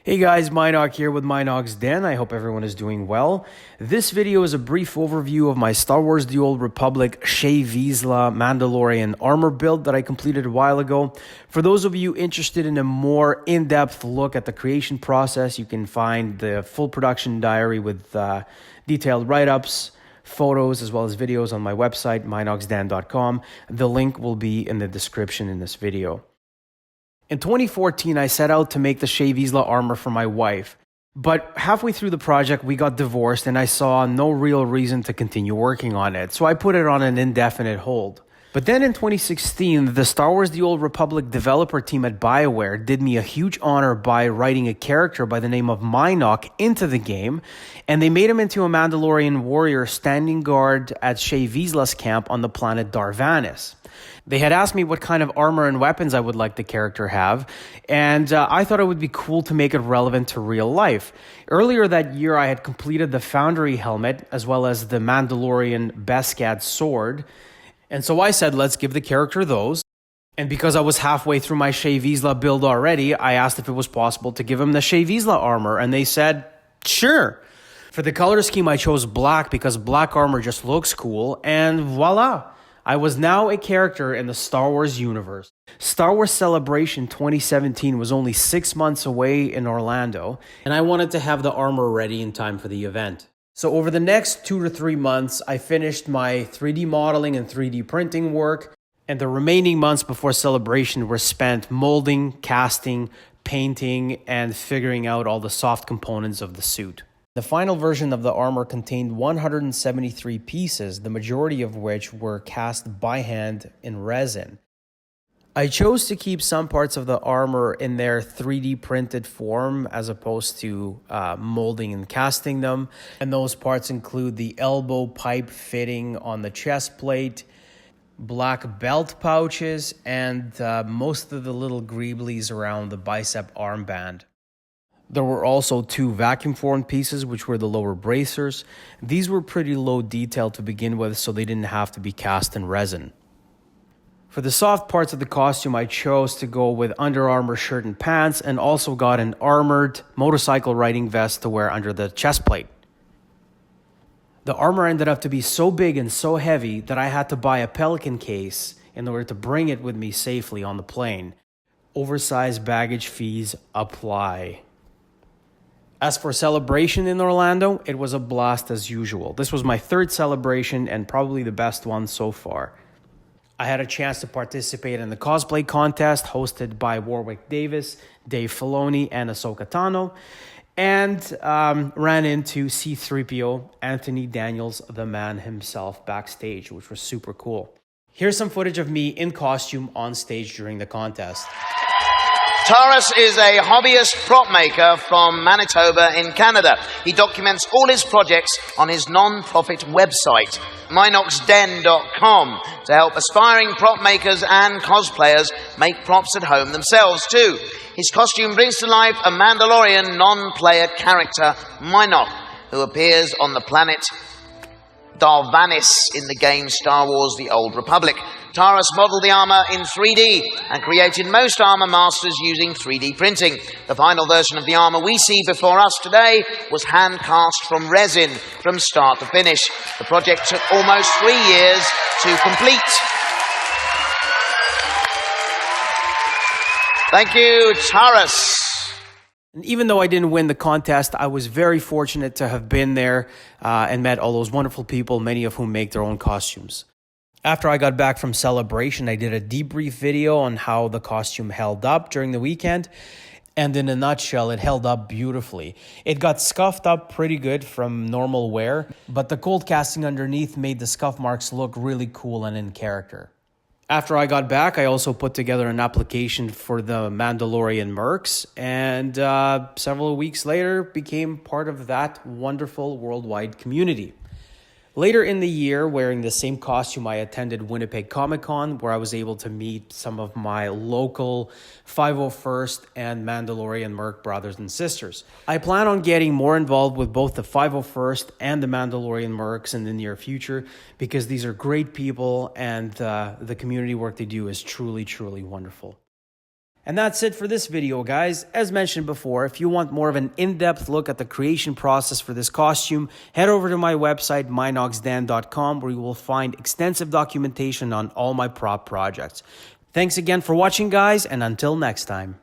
Hey guys, Mynock here with Mynock's Den. I hope everyone is doing well. This video is a brief overview of my Star Wars The Old Republic Shae Vizla Mandalorian armor build that I completed a while ago. For those of you interested in a more in-depth look at the creation process, you can find the full production diary with detailed write-ups, photos, as well as videos on my website, mynocksden.com. The link will be in the description in this video. In 2014, I set out to make the Shae Vizla armor for my wife. But halfway through the project, we got divorced and I saw no real reason to continue working on it, so I put it on an indefinite hold. But then in 2016, the Star Wars The Old Republic developer team at BioWare did me a huge honor by writing a character by the name of Mynock into the game, and they made him into a Mandalorian warrior standing guard at Shae Vizla's camp on the planet Darvanis. They had asked me what kind of armor and weapons I would like the character have, and I thought it would be cool to make it relevant to real life. Earlier that year, I had completed the Foundry helmet, as well as the Mandalorian Beskad sword, and so I said, let's give the character those. And because I was halfway through my Shae Vizla build already, I asked if it was possible to give him the Shae Vizla armor, and they said, sure. For the color scheme, I chose black because black armor just looks cool, and voila! I was now a character in the Star Wars universe. Star Wars Celebration 2017 was only 6 months away in Orlando, and I wanted to have the armor ready in time for the event. So over the next 2 to 3 months, I finished my 3D modeling and 3D printing work, and the remaining months before Celebration were spent molding, casting, painting, and figuring out all the soft components of the suit. The final version of the armor contained 173 pieces, the majority of which were cast by hand in resin. I chose to keep some parts of the armor in their 3D printed form as opposed to molding and casting them. And those parts include the elbow pipe fitting on the chest plate, black belt pouches, and most of the little greeblies around the bicep armband. There were also 2 vacuum-formed pieces, which were the lower bracers. These were pretty low detail to begin with, so they didn't have to be cast in resin. For the soft parts of the costume, I chose to go with Under Armour shirt and pants, and also got an armored motorcycle riding vest to wear under the chest plate. The armor ended up to be so big and so heavy that I had to buy a Pelican case in order to bring it with me safely on the plane. Oversized baggage fees apply. As for Celebration in Orlando, it was a blast as usual. This was my 3rd celebration and probably the best one so far. I had a chance to participate in the cosplay contest hosted by Warwick Davis, Dave Filoni, and Ahsoka Tano, and ran into C-3PO, Anthony Daniels, the man himself, backstage, which was super cool. Here's some footage of me in costume on stage during the contest. Taurus is a hobbyist prop maker from Manitoba in Canada. He documents all his projects on his non-profit website, mynocksden.com, to help aspiring prop makers and cosplayers make props at home themselves too. His costume brings to life a Mandalorian non-player character, Mynock, who appears on the planet Darvanis in the game Star Wars The Old Republic. Taurus modeled the armor in 3D and created most armor masters using 3D printing. The final version of the armor we see before us today was hand cast from resin from start to finish. The project took almost 3 years to complete. Thank you, Taurus. And even though I didn't win the contest, I was very fortunate to have been there and met all those wonderful people, many of whom make their own costumes. After I got back from Celebration, I did a debrief video on how the costume held up during the weekend. And in a nutshell, it held up beautifully. It got scuffed up pretty good from normal wear, but the cold casting underneath made the scuff marks look really cool and in character. After I got back, I also put together an application for the Mandalorian mercs, and several weeks later became part of that wonderful worldwide community. Later in the year, wearing the same costume, I attended Winnipeg Comic Con, where I was able to meet some of my local 501st and Mandalorian Merc brothers and sisters. I plan on getting more involved with both the 501st and the Mandalorian Mercs in the near future, because these are great people and the community work they do is truly, truly wonderful. And that's it for this video, guys. As mentioned before, if you want more of an in-depth look at the creation process for this costume, head over to my website, mynocksdan.com, where you will find extensive documentation on all my prop projects. Thanks again for watching, guys, and until next time.